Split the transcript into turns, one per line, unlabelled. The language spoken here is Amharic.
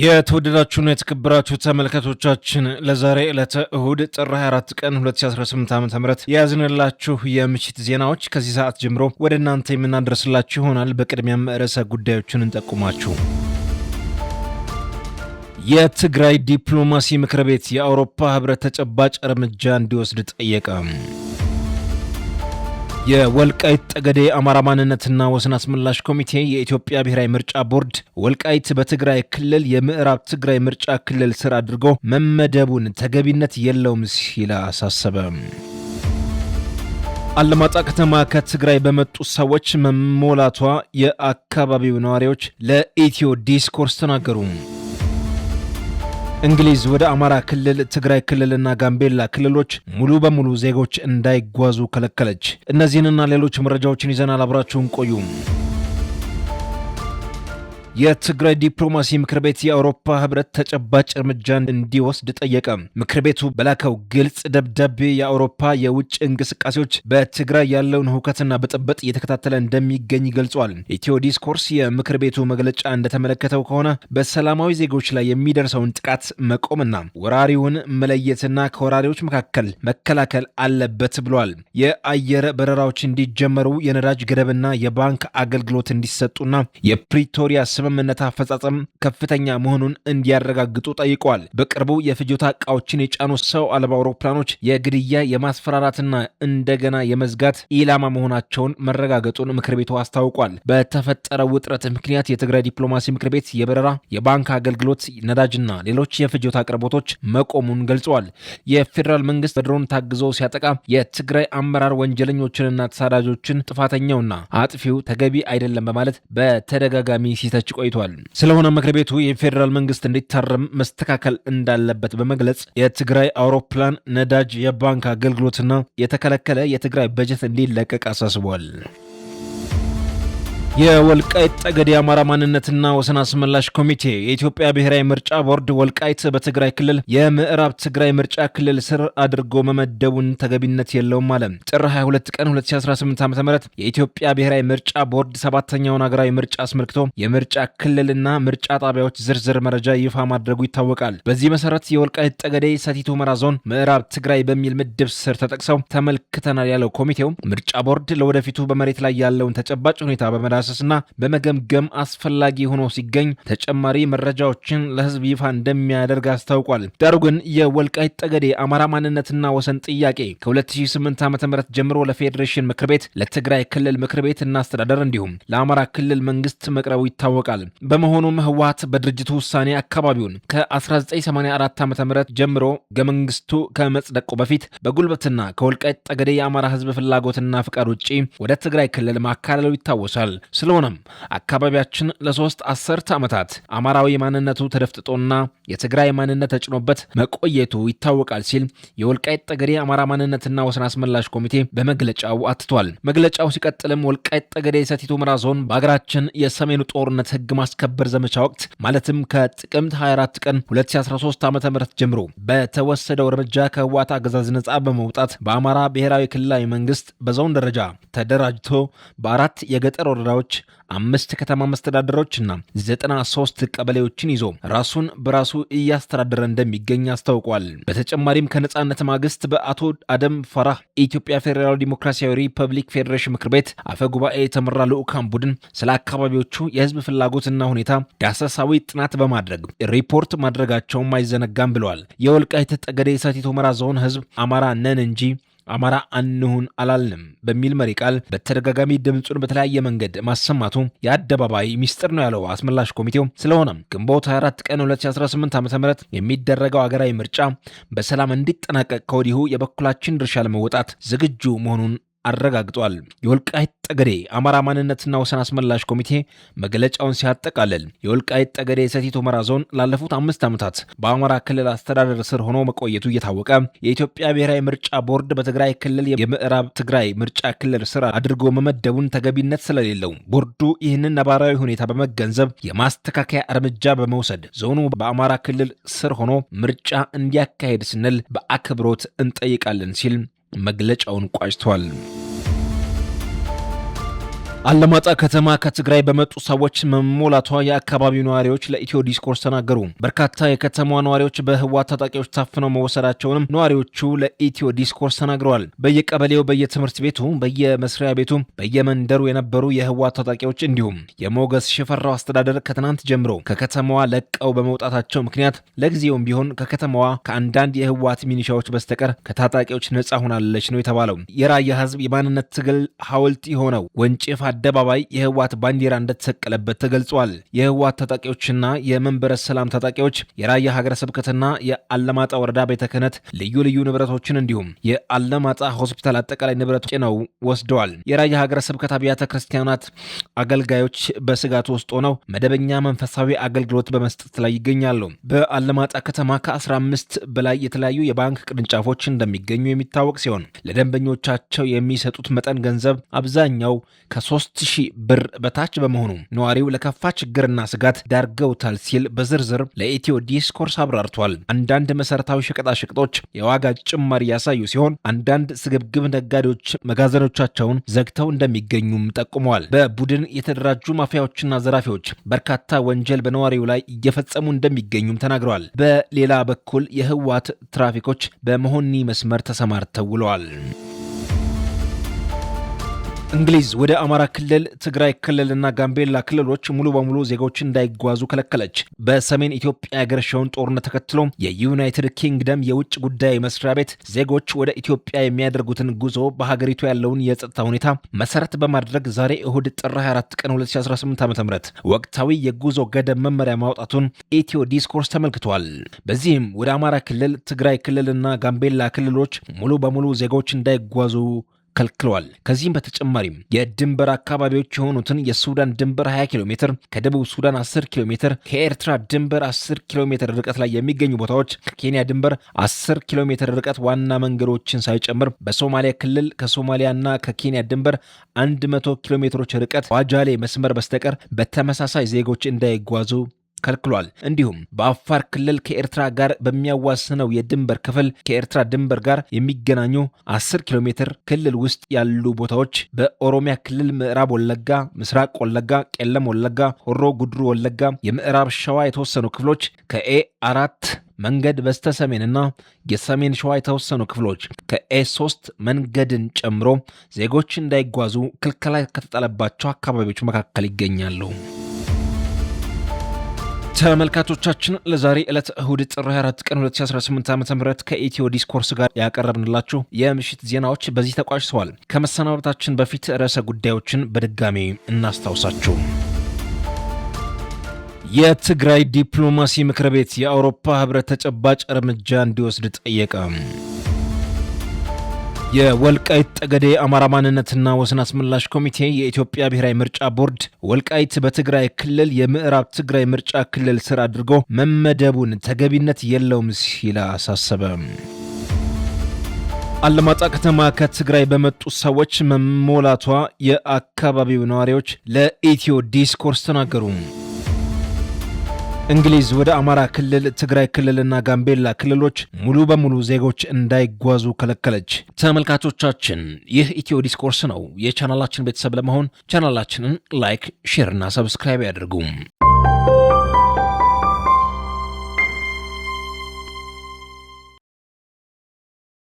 የተወደዳችሁና የተከበራችሁ ተመልካቾቻችን ለዛሬ ዕለተ እሁድ ጥር 24 ቀን 2018 ዓ.ም የያዝንላችሁ የምሽት ዜናዎች ከዚህ ሰዓት ጀምሮ ወደ እናንተ የምናደርስላችሁ ይሆናል። በቅድሚያም ርዕሰ ጉዳዮችን እንጠቁማችሁ። የትግራይ ዲፕሎማሲ ምክር ቤት የአውሮፓ ህብረት ተጨባጭ እርምጃ እንዲወስድ ጠየቀ። የወልቃይት ጠገዴ አማራ ማንነትና ወሰን አስመላሽ ኮሚቴ የኢትዮጵያ ብሔራዊ ምርጫ ቦርድ ወልቃይት በትግራይ ክልል የምዕራብ ትግራይ ምርጫ ክልል ስር አድርጎ መመደቡን ተገቢነት የለውም ሲል አሳሰበ። አላማጣ ከተማ ከትግራይ በመጡ ሰዎች መሞላቷ የአካባቢው ነዋሪዎች ለኢትዮ ዲስኮርስ ተናገሩ። እንግሊዝ ወደ አማራ ክልል፣ ትግራይ ክልልና ጋምቤላ ክልሎች ሙሉ በሙሉ ዜጎች እንዳይጓዙ ከለከለች። እነዚህንና ሌሎች መረጃዎችን ይዘናል። አብራችሁን ቆዩ። የትግራይ ዲፕሎማሲ ምክር ቤት የአውሮፓ ህብረት ተጨባጭ እርምጃ እንዲወስድ ጠየቀ። ምክር ቤቱ በላከው ግልጽ ደብዳቤ የአውሮፓ የውጭ እንቅስቃሴዎች በትግራይ ያለውን ሁከትና ብጥብጥ እየተከታተለ እንደሚገኝ ገልጿል። ኢትዮ ዲስኮርስ የምክር ቤቱ መግለጫ እንደተመለከተው ከሆነ በሰላማዊ ዜጎች ላይ የሚደርሰውን ጥቃት መቆምና ወራሪውን መለየትና ከወራሪዎች መካከል መከላከል አለበት ብሏል። የአየር በረራዎች እንዲጀመሩ፣ የነዳጅ ገደብና የባንክ አገልግሎት እንዲሰጡና የፕሪቶሪያ ስምምነት አፈጻጸም ከፍተኛ መሆኑን እንዲያረጋግጡ ጠይቀዋል። በቅርቡ የፍጆታ ዕቃዎችን የጫኑ ሰው አልባ አውሮፕላኖች የግድያ የማስፈራራትና እንደገና የመዝጋት ኢላማ መሆናቸውን መረጋገጡን ምክር ቤቱ አስታውቋል። በተፈጠረው ውጥረት ምክንያት የትግራይ ዲፕሎማሲ ምክር ቤት የበረራ፣ የባንክ አገልግሎት፣ ነዳጅና ሌሎች የፍጆታ አቅርቦቶች መቆሙን ገልጸዋል። የፌዴራል መንግስት በድሮን ታግዞ ሲያጠቃ የትግራይ አመራር ወንጀለኞችንና ተሳዳጆችን ጥፋተኛውና አጥፊው ተገቢ አይደለም በማለት በተደጋጋሚ ሲተች ቆይቷል። ስለሆነ ምክር ቤቱ የፌዴራል መንግስት እንዲታረም መስተካከል እንዳለበት በመግለጽ የትግራይ አውሮፕላን፣ ነዳጅ፣ የባንክ አገልግሎትና የተከለከለ የትግራይ በጀት እንዲለቀቅ አሳስቧል። የወልቃይት ጠገዴ አማራ ማንነትና ወሰን አስመላሽ ኮሚቴ የኢትዮጵያ ብሔራዊ ምርጫ ቦርድ ወልቃይት በትግራይ ክልል የምዕራብ ትግራይ ምርጫ ክልል ስር አድርጎ መመደቡን ተገቢነት የለውም አለ። ጥር 22 ቀን 2018 ዓ.ም የኢትዮጵያ ብሔራዊ ምርጫ ቦርድ ሰባተኛውን ሀገራዊ ምርጫ አስመልክቶ የምርጫ ክልልና ምርጫ ጣቢያዎች ዝርዝር መረጃ ይፋ ማድረጉ ይታወቃል። በዚህ መሰረት የወልቃይት ጠገዴ ሰቲት ሁመራ ዞን ምዕራብ ትግራይ በሚል ምድብ ስር ተጠቅሰው ተመልክተናል ያለው ኮሚቴው ምርጫ ቦርድ ለወደፊቱ በመሬት ላይ ያለውን ተጨባጭ ሁኔታ በመዳሰስና በመገምገም አስፈላጊ ሆኖ ሲገኝ ተጨማሪ መረጃዎችን ለህዝብ ይፋ እንደሚያደርግ አስታውቋል። ዳሩ ግን የወልቃይት ጠገዴ አማራ ማንነትና ወሰን ጥያቄ ከ2008 ዓ.ም ጀምሮ ለፌዴሬሽን ምክር ቤት፣ ለትግራይ ክልል ምክር ቤት እና አስተዳደር እንዲሁም ለአማራ ክልል መንግስት መቅረቡ ይታወቃል። በመሆኑም ህወሓት በድርጅቱ ውሳኔ አካባቢውን ከ1984 ዓ.ም ጀምሮ ገመንግስቱ ከመጽደቁ በፊት በጉልበትና ከወልቃይት ጠገዴ የአማራ ህዝብ ፍላጎትና ፍቃድ ውጪ ወደ ትግራይ ክልል ማካለሉ ይታወሳል። ስለሆነም አካባቢያችን ለሶስት አስርት ዓመታት አማራዊ ማንነቱ ተደፍጥጦና የትግራይ ማንነት ተጭኖበት መቆየቱ ይታወቃል ሲል የወልቃይት ጠገዴ አማራ ማንነትና ወሰን አስመላሽ ኮሚቴ በመግለጫው አትቷል። መግለጫው ሲቀጥልም ወልቃይት ጠገዴ ሰቲት ሁመራ ዞን በሀገራችን የሰሜኑ ጦርነት ህግ ማስከበር ዘመቻ ወቅት ማለትም ከጥቅምት 24 ቀን 2013 ዓ.ም ጀምሮ በተወሰደው እርምጃ ከህወሓት አገዛዝ ነጻ በመውጣት በአማራ ብሔራዊ ክልላዊ መንግስት በዞን ደረጃ ተደራጅቶ በአራት የገጠር ወረዳዎች 5 ከተማ መስተዳደሮችና 93 ቀበሌዎችን ይዞ ራሱን በራሱ እያስተዳደረ እንደሚገኝ አስታውቋል። በተጨማሪም ከነጻነት ማግስት በአቶ አደም ፈራህ የኢትዮጵያ ፌዴራል ዲሞክራሲያዊ ሪፐብሊክ ፌዴሬሽን ምክር ቤት አፈ ጉባኤ የተመራ ልዑካን ቡድን ስለ አካባቢዎቹ የህዝብ ፍላጎትና ሁኔታ ዳሰሳዊ ጥናት በማድረግ ሪፖርት ማድረጋቸውም አይዘነጋም ብለዋል። የወልቃይት ጠገዴ ሰቲት ሁመራ ዞን ህዝብ አማራ ነን እንጂ አማራ አንሁን አላልንም በሚል መሪ ቃል በተደጋጋሚ ድምጹን በተለያየ መንገድ ማሰማቱ የአደባባይ ሚስጥር ነው ያለው አስመላሽ ኮሚቴው፣ ስለሆነም ግንቦት 24 ቀን 2018 ዓ.ም የሚደረገው ሀገራዊ ምርጫ በሰላም እንዲጠናቀቅ ከወዲሁ የበኩላችን ድርሻ ለመወጣት ዝግጁ መሆኑን አረጋግጧል። የወልቃይት ጠገዴ አማራ ማንነትና ወሰን አስመላሽ ኮሚቴ መግለጫውን ሲያጠቃልል የወልቃይት ጠገዴ ሰቲት ሁመራ ዞን ላለፉት 5 ዓመታት በአማራ ክልል አስተዳደር ስር ሆኖ መቆየቱ እየታወቀ የኢትዮጵያ ብሔራዊ ምርጫ ቦርድ በትግራይ ክልል የምዕራብ ትግራይ ምርጫ ክልል ስር አድርጎ መመደቡን ተገቢነት ስለሌለው ቦርዱ ይህንን ነባራዊ ሁኔታ በመገንዘብ የማስተካከያ እርምጃ በመውሰድ ዞኑ በአማራ ክልል ስር ሆኖ ምርጫ እንዲያካሄድ ስንል በአክብሮት እንጠይቃለን ሲል መግለጫውን ቋጭቷል። አለማጣ ከተማ ከትግራይ በመጡ ሰዎች መሞላቷ የአካባቢው ነዋሪዎች ለኢትዮ ዲስኮርስ ተናገሩ። በርካታ የከተማዋ ነዋሪዎች በህወሓት ታጣቂዎች ታፍነው መወሰዳቸውንም ነዋሪዎቹ ለኢትዮ ዲስኮርስ ተናግረዋል። በየቀበሌው፣ በየትምህርት ቤቱ፣ በየመስሪያ ቤቱ፣ በየመንደሩ የነበሩ የህወሓት ታጣቂዎች እንዲሁም የሞገስ ሽፈራው አስተዳደር ከትናንት ጀምሮ ከከተማዋ ለቀው በመውጣታቸው ምክንያት ለጊዜውም ቢሆን ከከተማዋ ከአንዳንድ የህወሓት ሚኒሻዎች በስተቀር ከታጣቂዎች ነጻ ሆናለች ነው የተባለው። የራያ ህዝብ የማንነት ትግል ሐውልት የሆነው ወንጭፍ አደባባይ የህወሓት ባንዲራ እንደተሰቀለበት ተገልጿል። የህወሓት ታጣቂዎችና የመንበረ ሰላም ታጣቂዎች የራያ ሀገረ ስብከትና የአለማጣ ወረዳ ቤተ ክህነት ልዩ ልዩ ንብረቶችን እንዲሁም የአለማጣ ሆስፒታል አጠቃላይ ንብረት ጭነው ወስደዋል። የራያ ሀገረ ስብከት አብያተ ክርስቲያናት አገልጋዮች በስጋት ውስጥ ሆነው መደበኛ መንፈሳዊ አገልግሎት በመስጠት ላይ ይገኛሉ። በአለማጣ ከተማ ከ15 በላይ የተለያዩ የባንክ ቅርንጫፎች እንደሚገኙ የሚታወቅ ሲሆን ለደንበኞቻቸው የሚሰጡት መጠን ገንዘብ አብዛኛው ከ3000 ብር በታች በመሆኑ ነዋሪው ለከፋ ችግርና ስጋት ዳርገውታል ሲል በዝርዝር ለኢትዮ ዲስኮርስ አብራርቷል። አንዳንድ መሰረታዊ ሸቀጣሸቀጦች የዋጋ ጭማሪ ያሳዩ ሲሆን አንዳንድ ስግብግብ ነጋዴዎች መጋዘኖቻቸውን ዘግተው እንደሚገኙም ጠቁመዋል። በቡድን የተደራጁ ማፊያዎችና ዘራፊዎች በርካታ ወንጀል በነዋሪው ላይ እየፈጸሙ እንደሚገኙም ተናግረዋል። በሌላ በኩል የህወሓት ትራፊኮች በመሆኒ መስመር ተሰማርተው ውለዋል። እንግሊዝ ወደ አማራ ክልል፣ ትግራይ ክልልና ጋምቤላ ክልሎች ሙሉ በሙሉ ዜጎች እንዳይጓዙ ከለከለች። በሰሜን ኢትዮጵያ ያገረሸውን ጦርነት ተከትሎ የዩናይትድ ኪንግደም የውጭ ጉዳይ መስሪያ ቤት ዜጎች ወደ ኢትዮጵያ የሚያደርጉትን ጉዞ በሀገሪቱ ያለውን የጸጥታ ሁኔታ መሰረት በማድረግ ዛሬ እሁድ ጥር 24 ቀን 2018 ዓ.ም ወቅታዊ የጉዞ ገደብ መመሪያ ማውጣቱን ኢትዮ ዲስኮርስ ተመልክቷል። በዚህም ወደ አማራ ክልል፣ ትግራይ ክልልና ጋምቤላ ክልሎች ሙሉ በሙሉ ዜጎች እንዳይጓዙ ከልክለዋል። ከዚህም በተጨማሪም የድንበር አካባቢዎች የሆኑትን የሱዳን ድንበር 20 ኪሎ ሜትር፣ ከደቡብ ሱዳን 10 ኪሎ ሜትር፣ ከኤርትራ ድንበር 10 ኪሎ ሜትር ርቀት ላይ የሚገኙ ቦታዎች፣ ከኬንያ ድንበር 10 ኪሎ ሜትር ርቀት ዋና መንገዶችን ሳይጨምር በሶማሊያ ክልል ከሶማሊያና ከኬንያ ድንበር 100 ኪሎ ሜትሮች ርቀት ዋጃሌ መስመር በስተቀር በተመሳሳይ ዜጎች እንዳይጓዙ ከልክሏል። እንዲሁም በአፋር ክልል ከኤርትራ ጋር በሚያዋስነው የድንበር ክፍል ከኤርትራ ድንበር ጋር የሚገናኙ 10 ኪሎ ሜትር ክልል ውስጥ ያሉ ቦታዎች፣ በኦሮሚያ ክልል ምዕራብ ወለጋ፣ ምስራቅ ወለጋ፣ ቄለም ወለጋ፣ ሆሮ ጉድሩ ወለጋ፣ የምዕራብ ሸዋ የተወሰኑ ክፍሎች ከኤ4 መንገድ በስተ ሰሜንና የሰሜን ሸዋ የተወሰኑ ክፍሎች ከኤ3 መንገድን ጨምሮ ዜጎች እንዳይጓዙ ክልከላ ከተጣለባቸው አካባቢዎች መካከል ይገኛሉ። ተመልካቾቻችን ለዛሬ ዕለት እሁድ ጥር 24 ቀን 2018 ዓ.ም ከኢትዮ ዲስኮርስ ጋር ያቀረብንላችሁ የምሽት ዜናዎች በዚህ ተቋጭተዋል። ከመሰናበታችን በፊት ርዕሰ ጉዳዮችን በድጋሚ እናስታውሳችሁ። የትግራይ ዲፕሎማሲ ምክር ቤት የአውሮፓ ህብረት ተጨባጭ እርምጃ እንዲወስድ ጠየቀ። የወልቃይት ጠገዴ አማራ ማንነትና ወሰን አስመላሽ ኮሚቴ የኢትዮጵያ ብሔራዊ ምርጫ ቦርድ ወልቃይት በትግራይ ክልል የምዕራብ ትግራይ ምርጫ ክልል ስር አድርጎ መመደቡን ተገቢነት የለውም ሲል አሳሰበ። አለማጣ ከተማ ከትግራይ በመጡ ሰዎች መሞላቷ የአካባቢው ነዋሪዎች ለኢትዮ ዲስኮርስ ተናገሩ። እንግሊዝ ወደ አማራ ክልል፣ ትግራይ ክልልና ጋምቤላ ክልሎች ሙሉ በሙሉ ዜጎች እንዳይጓዙ ከለከለች። ተመልካቾቻችን ይህ ኢትዮ ዲስኮርስ ነው። የቻናላችን ቤተሰብ ለመሆን ቻናላችንን ላይክ፣ ሼር እና ሰብስክራይብ ያድርጉ።